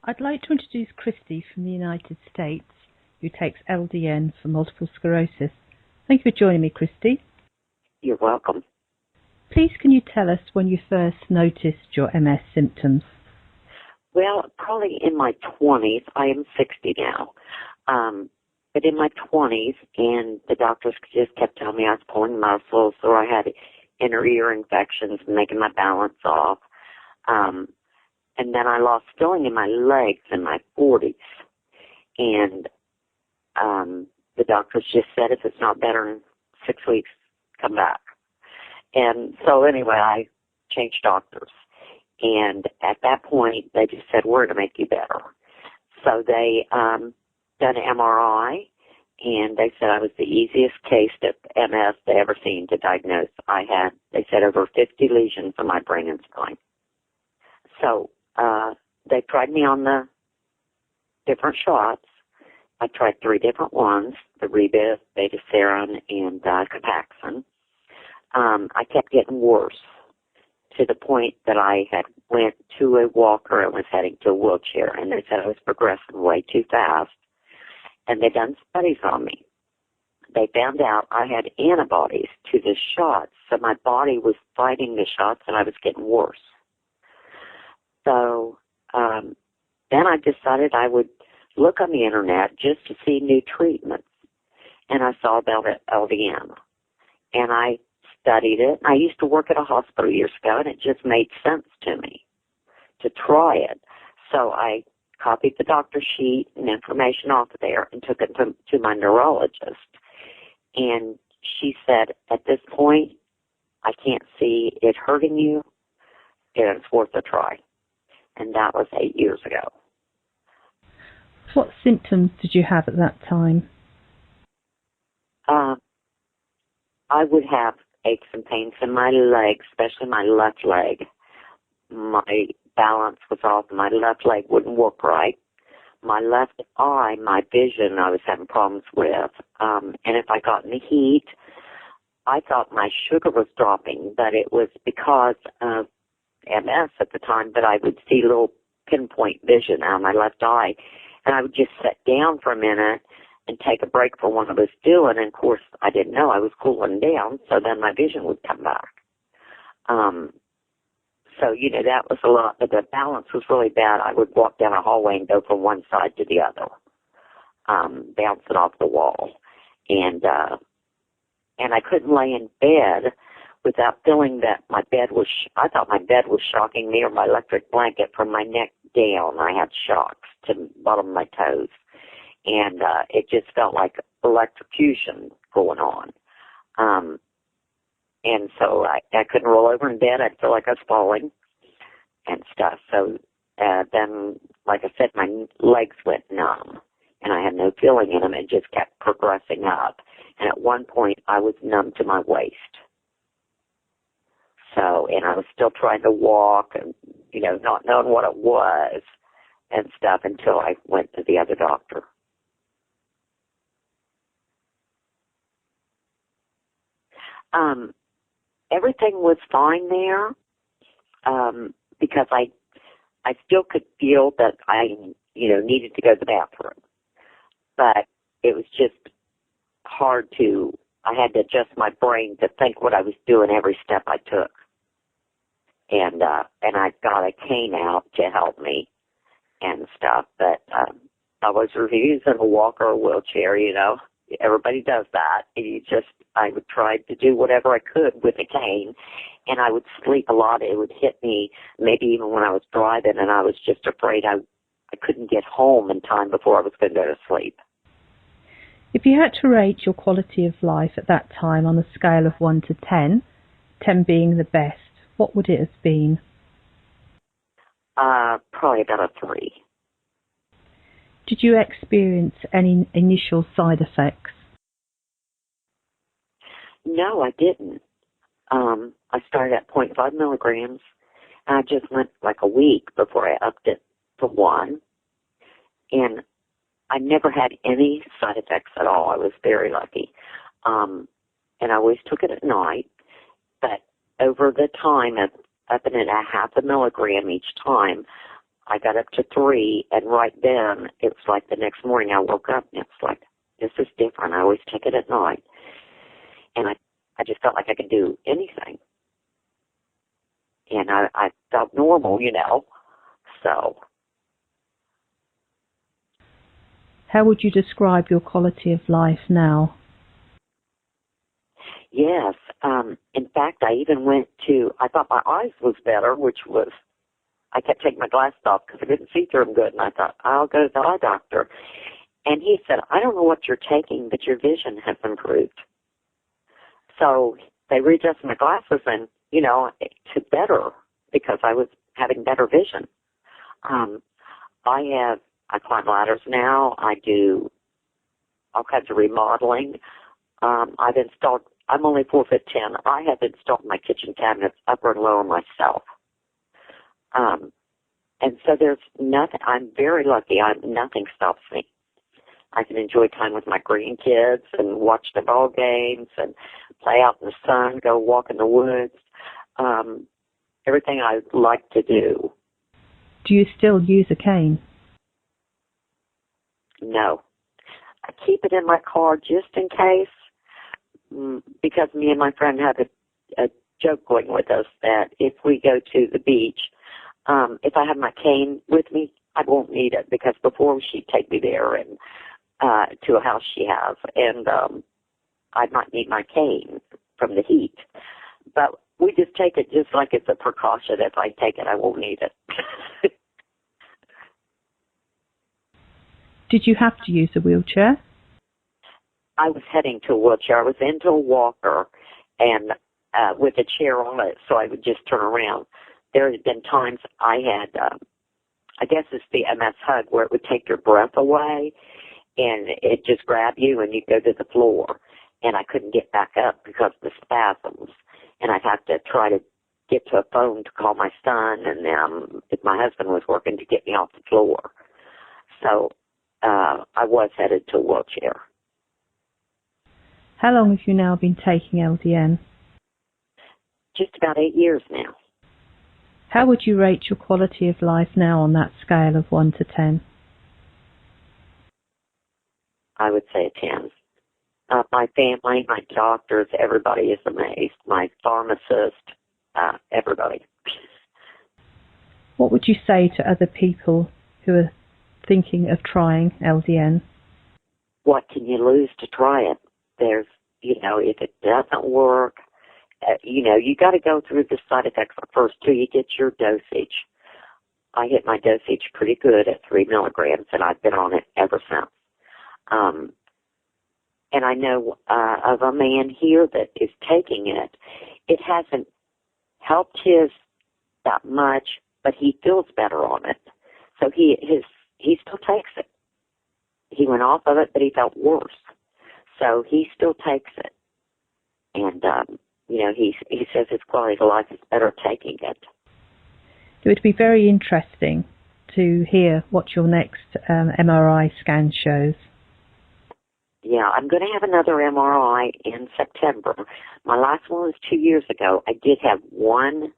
I'd like to introduce Kristie from the United States, who takes LDN for multiple sclerosis. Thank you for joining me, Kristie. You're welcome. Please, can you tell us when you first noticed your MS symptoms? Well, probably in my 20s. I am 60 now. But in my 20s, and the doctors just kept telling me I was pulling muscles, or I had inner ear infections and making my balance off. And then I lost feeling in my legs in my 40s. And the doctors just said, if it's not better in 6 weeks, come back. And so anyway, I changed doctors. And at that point, they just said, we're going to make you better. So they done an MRI, and they said I was the easiest case of MS they ever seen to diagnose. They said, over 50 lesions on my brain and spine. So they tried me on the different shots. I tried 3 different ones, the Rebif, Betaseron, and Copaxone. I kept getting worse to the point that I had went to a walker and was heading to a wheelchair, and they said I was progressing way too fast. And they done studies on me. They found out I had antibodies to the shots, so my body was fighting the shots and I was getting worse. So then I decided I would look on the internet just to see new treatments. And I saw about LDN. And I studied it. I used to work at a hospital years ago, and it just made sense to me to try it. So I copied the doctor's sheet and information off of there and took it to my neurologist. And she said, at this point, I can't see it hurting you, and it's worth a try. And that was 8 years ago. What symptoms did you have at that time? I would have aches and pains in my legs, especially my left leg. My balance was off. My left leg wouldn't work right. My left eye, my vision, I was having problems with. And if I got in the heat, I thought my sugar was dropping, but it was because of MS at the time, but I would see little pinpoint vision out of my left eye. And I would just sit down for a minute and take a break from what I was doing. And, of course, I didn't know I was cooling down, so then my vision would come back. So, that was a lot, but the balance was really bad. I would walk down a hallway and go from one side to the other, bouncing off the wall. And I couldn't lay in bed without feeling that my bed was, I thought my bed was shocking me, or my electric blanket from my neck down. I had shocks to the bottom of my toes. And it just felt like electrocution going on. And so I couldn't roll over in bed. I'd feel like I was falling and stuff. So then, like I said, my legs went numb, and I had no feeling in them. It just kept progressing up. And at one point, I was numb to my waist. So, and I was still trying to walk and, not knowing what it was and stuff until I went to the other doctor. Everything was fine there, because I still could feel that I, needed to go to the bathroom. But it was just hard I had to adjust my brain to think what I was doing every step I took. And I got a cane out to help me and stuff, but I was using a walker or a wheelchair, Everybody does that. I would try to do whatever I could with a cane, and I would sleep a lot. It would hit me maybe even when I was driving, and I was just afraid I couldn't get home in time before I was going to go to sleep. If you had to rate your quality of life at that time on a scale of 1 to 10, 10 being the best, what would it have been? Probably about a 3. Did you experience any initial side effects? No, I didn't. I started at 0.5 milligrams, and I just went like a week before I upped it to 1. And I never had any side effects at all. I was very lucky. And I always took it at night. But over the time, up in a half a milligram each time, I got up to 3, and right then, it's like the next morning I woke up, and it's like, this is different. I always take it at night. And I just felt like I could do anything. And I felt normal, you know. So. How would you describe your quality of life now? Yes. In fact, I even I thought my eyes was better, I kept taking my glasses off because I couldn't see through them good. And I thought, I'll go to the eye doctor. And he said, I don't know what you're taking, but your vision has improved. So they readjusted my glasses and, you know, to better because I was having better vision. I climb ladders now. I do all kinds of remodeling. I'm only 4'10". I have installed my kitchen cabinets upper and lower myself. And so there's nothing, I'm very lucky. Nothing stops me. I can enjoy time with my grandkids and watch the ball games and play out in the sun, go walk in the woods. Everything I like to do. Do you still use a cane? No. I keep it in my car just in case, because me and my friend have a joke going with us that if we go to the beach, if I have my cane with me, I won't need it because before she'd take me there and to a house she has, and I might need my cane from the heat. But we just take it just like it's a precaution. If I take it, I won't need it. Did you have to use a wheelchair? I was heading to a wheelchair. I was into a walker and with a chair on it, so I would just turn around. There had been times I had, I guess it's the MS hug, where it would take your breath away and it just grab you and you'd go to the floor. And I couldn't get back up because of the spasms. And I'd have to try to get to a phone to call my son, and if my husband was working, to get me off the floor. So I was headed to a wheelchair. How long have you now been taking LDN? Just about 8 years now. How would you rate your quality of life now on that scale of 1 to 10? I would say a 10. My family, my doctors, everybody is amazed. My pharmacist, everybody. What would you say to other people who are thinking of trying LDN? What can you lose to try it? There's, if it doesn't work, you got to go through the side effects first till you get your dosage. I hit my dosage pretty good at 3 milligrams, and I've been on it ever since. And I know of a man here that is taking it. It hasn't helped his that much, but he feels better on it. So he still takes it. He went off of it, but he felt worse. So he still takes it. And, he says his quality of life is better taking it. It would be very interesting to hear what your next MRI scan shows. Yeah, I'm going to have another MRI in September. My last one was 2 years ago. I did have one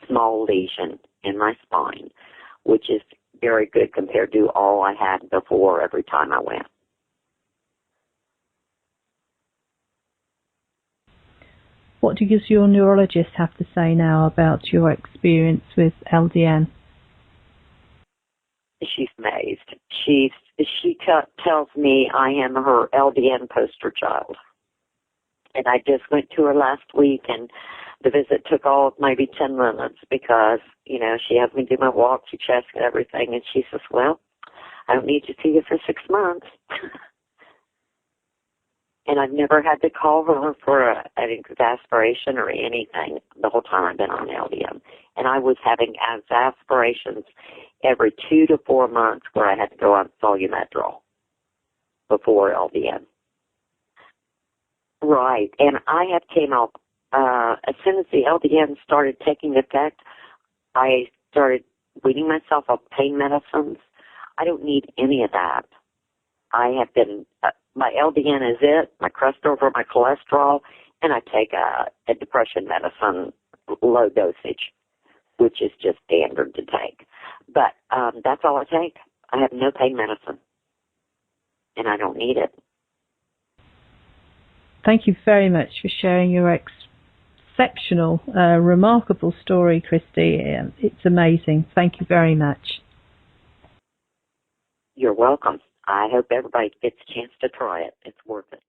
small lesion in my spine, which is very good compared to all I had before every time I went. What does your neurologist have to say now about your experience with LDN? She's amazed. She tells me I am her LDN poster child. And I just went to her last week, and the visit took all of maybe 10 minutes because, she has me do my walk, she checks and everything, and she says, well, I don't need to see you for 6 months. And I've never had to call her for an exasperation or anything the whole time I've been on LDN. And I was having exasperations every 2 to 4 months where I had to go on Solumedrol before LDN. Right. And I have came out, as soon as the LDN started taking effect, I started weaning myself off pain medicines. I don't need any of that. I have been, my LDN is it, my crest over my cholesterol, and I take a depression medicine, low dosage, which is just standard to take. But that's all I take. I have no pain medicine, and I don't need it. Thank you very much for sharing your exceptional, remarkable story, Kristie. It's amazing. Thank you very much. You're welcome. I hope everybody gets a chance to try it. It's worth it.